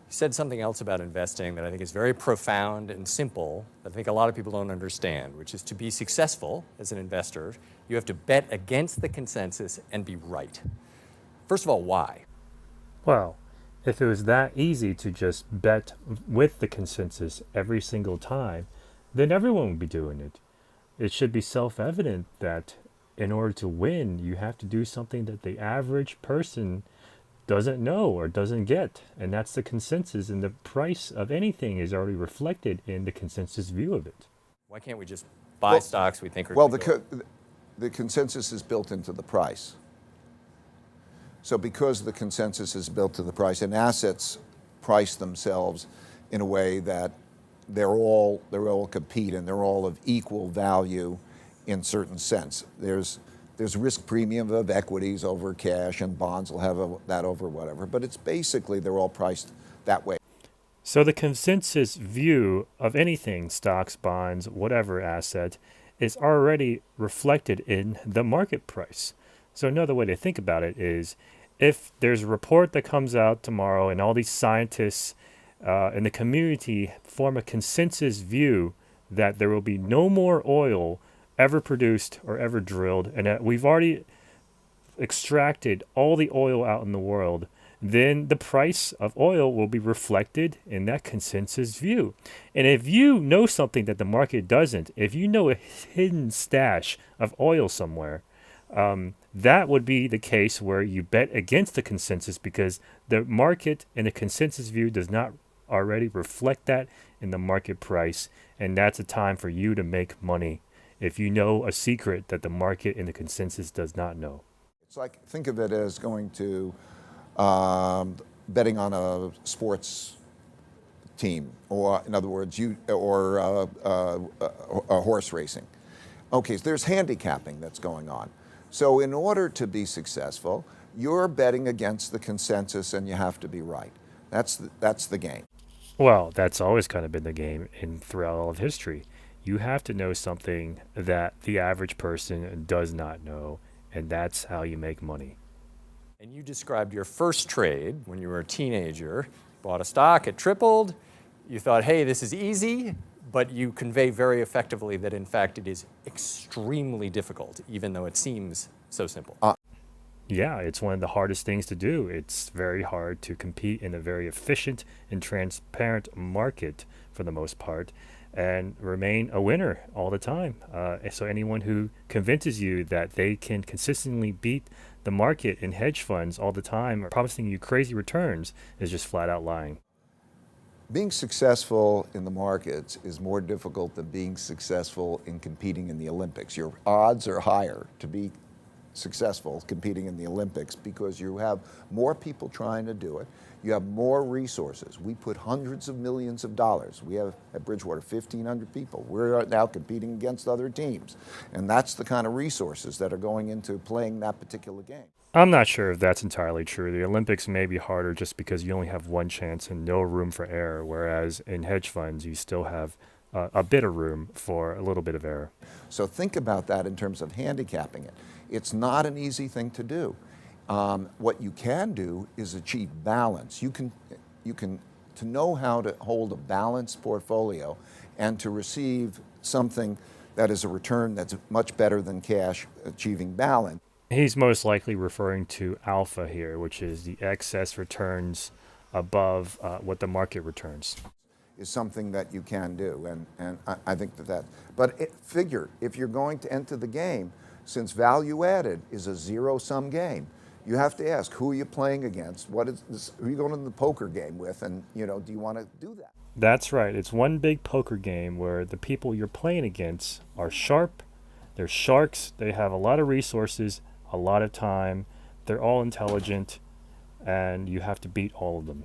You said something else about investing that I think is very profound and simple that I think a lot of people don't understand, which is to be successful as an investor, you have to bet against the consensus and be right. First of all, why? Well, if it was that easy to just bet with the consensus every single time, then everyone would be doing it. It should be self evident that in order to win, you have to do something that the average person doesn't know or doesn't get. And that's the consensus, and the price of anything is already reflected in the consensus view of it. Why can't we just buy Well, stocks we think are well, going to go? the consensus is built into the price. So because the consensus is built to the price, and assets price themselves in a way that they're all compete and they're all of equal value in certain sense. There's risk premium of equities over cash, and bonds will have that over whatever. But it's basically they're all priced that way. So the consensus view of anything, stocks, bonds, whatever asset, is already reflected in the market price. So another way to think about it is if there's a report that comes out tomorrow and all these scientists in the community form a consensus view that there will be no more oil ever produced or ever drilled, and that we've already extracted all the oil out in the world, then the price of oil will be reflected in that consensus view. And if you know something that the market doesn't, if you know a hidden stash of oil somewhere, that would be the case where you bet against the consensus because the market and the consensus view does not already reflect that in the market price. And that's a time for you to make money if you know a secret that the market and the consensus does not know. It's like, think of it as going to betting on a sports team, or in other words, horse racing. Okay, so there's handicapping that's going on. So in order to be successful, you're betting against the consensus and you have to be right. That's the game. Well, that's always kind of been the game throughout all of history. You have to know something that the average person does not know, and that's how you make money. And you described your first trade when you were a teenager, bought a stock, it tripled. You thought, hey, this is easy, but you convey very effectively that in fact it is extremely difficult, even though it seems so simple. Yeah, it's one of the hardest things to do. It's very hard to compete in a very efficient and transparent market for the most part and remain a winner all the time. So anyone who convinces you that they can consistently beat the market in hedge funds all the time or promising you crazy returns is just flat out lying. Being successful in the markets is more difficult than being successful in competing in the Olympics. Your odds are higher to be successful competing in the Olympics because you have more people trying to do it. You have more resources. We put hundreds of millions of dollars. We have at Bridgewater 1,500 people. We're now competing against other teams. And that's the kind of resources that are going into playing that particular game. I'm not sure if that's entirely true. The Olympics may be harder just because you only have one chance and no room for error, whereas in hedge funds you still have a bit of room for a little bit of error. So think about that in terms of handicapping it. It's not an easy thing to do. What you can do is achieve balance. You can to know how to hold a balanced portfolio and to receive something that is a return that's much better than cash, achieving balance. He's most likely referring to alpha here, which is the excess returns above what the market returns. Is something that you can do, and I think that. But figure, if you're going to enter the game, since value added is a zero-sum game, you have to ask, who are you playing against? Who are you going to the poker game with? And do you want to do that? That's right. It's one big poker game where the people you're playing against are sharp, they're sharks, they have a lot of resources, a lot of time, they're all intelligent, and you have to beat all of them.